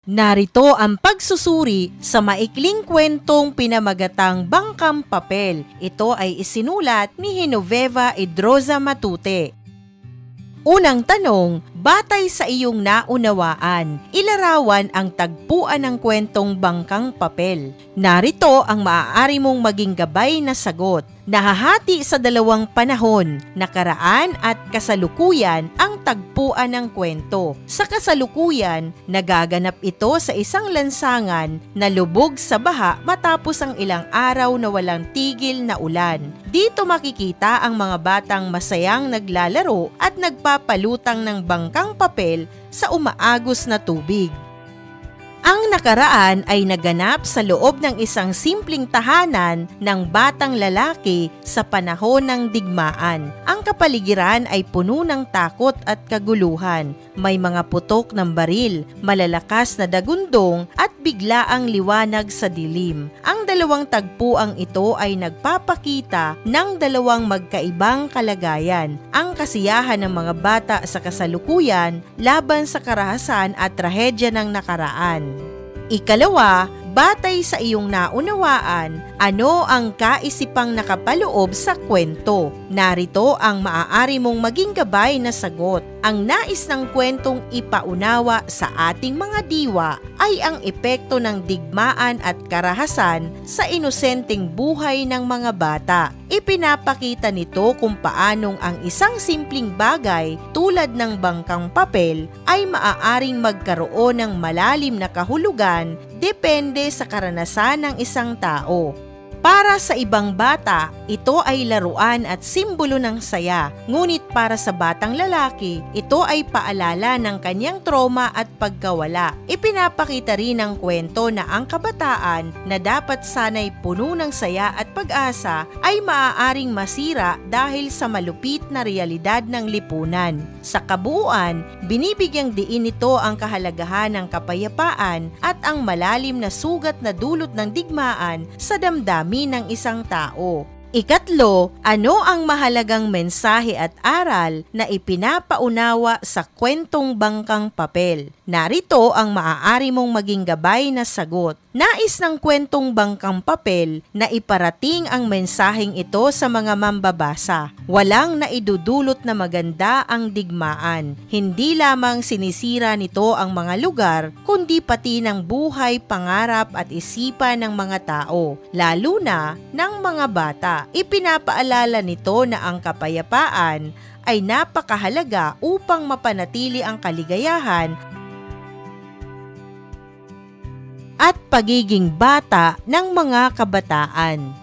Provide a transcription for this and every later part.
Narito ang pagsusuri sa maikling kwentong pinamagatang Bangkang Papel. Ito ay isinulat ni Genoveva Edroza Matute. Unang tanong, batay sa iyong naunawaan, ilarawan ang tagpuan ng kwentong Bangkang Papel. Narito ang maaari mong maging gabay na sagot. Nahahati sa dalawang panahon, nakaraan at kasalukuyan ang tagpuan ng kwento. Sa kasalukuyan, nagaganap ito sa isang lansangan na lubog sa baha matapos ang ilang araw na walang tigil na ulan. Dito makikita ang mga batang masayang naglalaro at nagpapalutang ng bangkang papel sa umaagos na tubig. Ang nakaraan ay naganap sa loob ng isang simpleng tahanan ng batang lalaki sa panahon ng digmaan. Ang kapaligiran ay puno ng takot at kaguluhan. May mga putok ng baril, malalakas na dagundong at biglaang liwanag sa dilim. Ang dalawang tagpuang ito ay nagpapakita ng dalawang magkaibang kalagayan. Ang kasiyahan ng mga bata sa kasalukuyan laban sa karahasan at trahedya ng nakaraan. Ikalawa, batay sa iyong naunawaan, ano ang kaisipang nakapaloob sa kwento? Narito ang maaari mong maging gabay na sagot. Ang nais ng kwentong ipaunawa sa ating mga diwa ay ang epekto ng digmaan at karahasan sa inosenteng buhay ng mga bata. Ipinapakita nito kung paanong ang isang simpleng bagay tulad ng bangkang papel ay maaaring magkaroon ng malalim na kahulugan depende sa karanasan ng isang tao. Para sa ibang bata, ito ay laruan at simbolo ng saya. Ngunit para sa batang lalaki, ito ay paalala ng kanyang trauma at pagkawala. Ipinapakita rin ng kwento na ang kabataan na dapat sana'y puno ng saya at pag-asa ay maaaring masira dahil sa malupit na realidad ng lipunan. Sa kabuuan, binibigyang diin nito ang kahalagahan ng kapayapaan at ang malalim na sugat na dulot ng digmaan sa damdamin ng isang tao. Ikatlo, ano ang mahalagang mensahe at aral na ipinapaunawa sa kwentong Bangkang Papel? Narito ang maaari mong maging gabay na sagot. Nais ng kwentong Bangkang Papel na iparating ang mensaheng ito sa mga mambabasa. Walang naidudulot na maganda ang digmaan. Hindi lamang sinisira nito ang mga lugar, kundi pati ng buhay, pangarap at isipan ng mga tao, lalo na ng mga bata. Ipinapaalala nito na ang kapayapaan ay napakahalaga upang mapanatili ang kaligayahan at pagiging bata ng mga kabataan.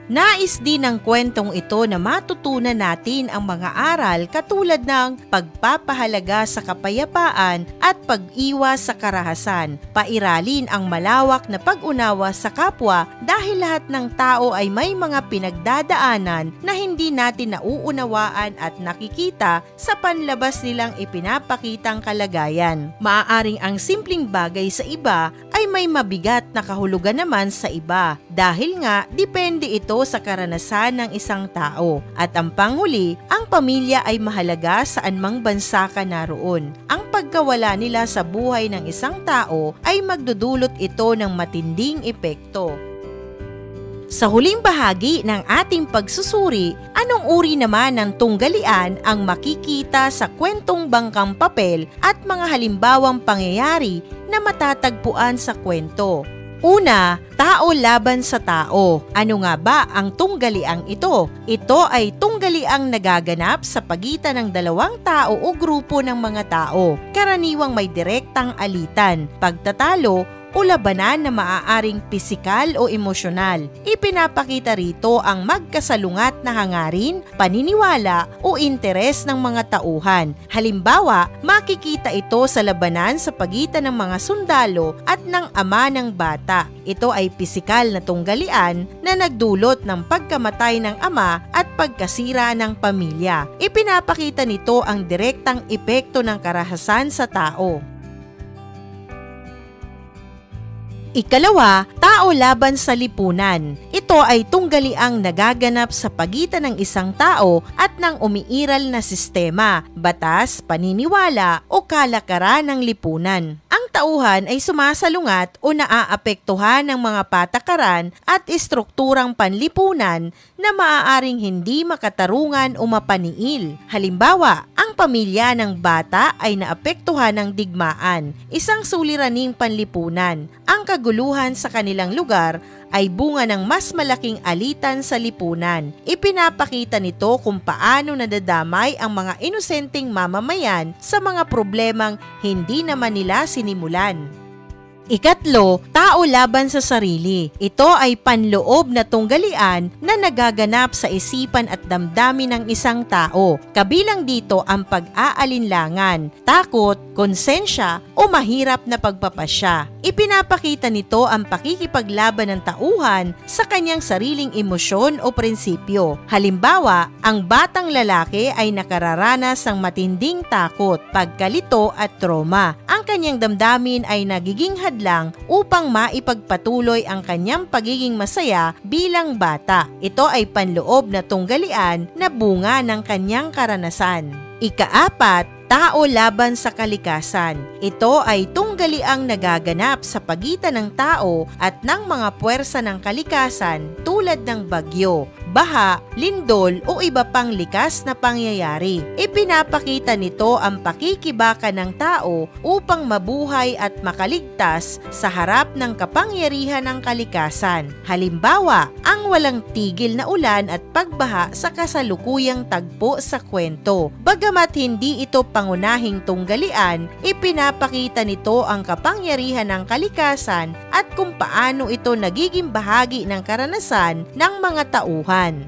Nais din ng kwentong ito na matutunan natin ang mga aral katulad ng pagpapahalaga sa kapayapaan at pag-iwas sa karahasan. Pairalin ang malawak na pag-unawa sa kapwa dahil lahat ng tao ay may mga pinagdadaanan na hindi natin nauunawaan at nakikita sa panlabas nilang ipinapakitang kalagayan. Maaaring ang simpleng bagay sa iba ay may mabigat na kahulugan naman sa iba dahil nga depende ito sa karanasan ng isang tao. At ang panghuli, ang pamilya ay mahalaga saan mang bansa ka naroon. Ang pagkawala nila sa buhay ng isang tao ay magdudulot ito ng matinding epekto. Sa huling bahagi ng ating pagsusuri, anong uri naman ng tunggalian ang makikita sa kwentong Bangkang Papel at mga halimbawang pangyayari na matatagpuan sa kwento? Una, tao laban sa tao. Ano nga ba ang tunggaliang ito? Ito ay tunggaliang nagaganap sa pagitan ng dalawang tao o grupo ng mga tao. Karaniwang may direktang alitan, pagtatalo, o labanan na maaaring pisikal o emosyonal. Ipinapakita rito ang magkasalungat na hangarin, paniniwala o interes ng mga tauhan. Halimbawa, makikita ito sa labanan sa pagitan ng mga sundalo at ng ama ng bata. Ito ay pisikal na tunggalian na nagdulot ng pagkamatay ng ama at pagkasira ng pamilya. Ipinapakita nito ang direktang epekto ng karahasan sa tao. Ikalawa, tao laban sa lipunan. Ito ay tunggaliang nagaganap sa pagitan ng isang tao at ng umiiral na sistema, batas, paniniwala o kalakaran ng lipunan. Ang tauhan ay sumasalungat o naaapektuhan ng mga patakaran at estrukturang panlipunan na maaaring hindi makatarungan o mapaniil. Halimbawa, ang pamilya ng bata ay naapektuhan ng digmaan, isang suliraning panlipunan. Ang kaguluhan sa kanilang lugar ay bunga ng mas malaking alitan sa lipunan. Ipinapakita nito kung paano nadadamay ang mga inosenteng mamamayan sa mga problemang hindi naman nila sinimulan. Ikatlo, tao laban sa sarili. Ito ay panloob na tunggalian na nagaganap sa isipan at damdamin ng isang tao. Kabilang dito ang pag-aalinlangan, takot, konsensya o mahirap na pagpapasya. Ipinapakita nito ang pakikipaglaban ng tauhan sa kanyang sariling emosyon o prinsipyo. Halimbawa, ang batang lalaki ay nakararanas ng matinding takot, pagkalito at trauma. Ang kanyang damdamin ay nagiging lang upang maipagpatuloy ang kanyang pagiging masaya bilang bata. Ito ay panloob na tunggalian na bunga ng kanyang karanasan. Ikaapat, tao laban sa kalikasan. Ito ay tunggaliang nagaganap sa pagitan ng tao at ng mga puwersa ng kalikasan tulad ng bagyo, baha, lindol o iba pang likas na pangyayari. Ipinapakita nito ang pakikibaka ng tao upang mabuhay at makaligtas sa harap ng kapangyarihan ng kalikasan. Halimbawa, ang walang tigil na ulan at pagbaha sa kasalukuyang tagpo sa kwento. Bagamat hindi ito pangunahing tunggalian, ipinapakita nito ang kapangyarihan ng kalikasan at kung paano ito nagiging bahagi ng karanasan ng mga tauhan.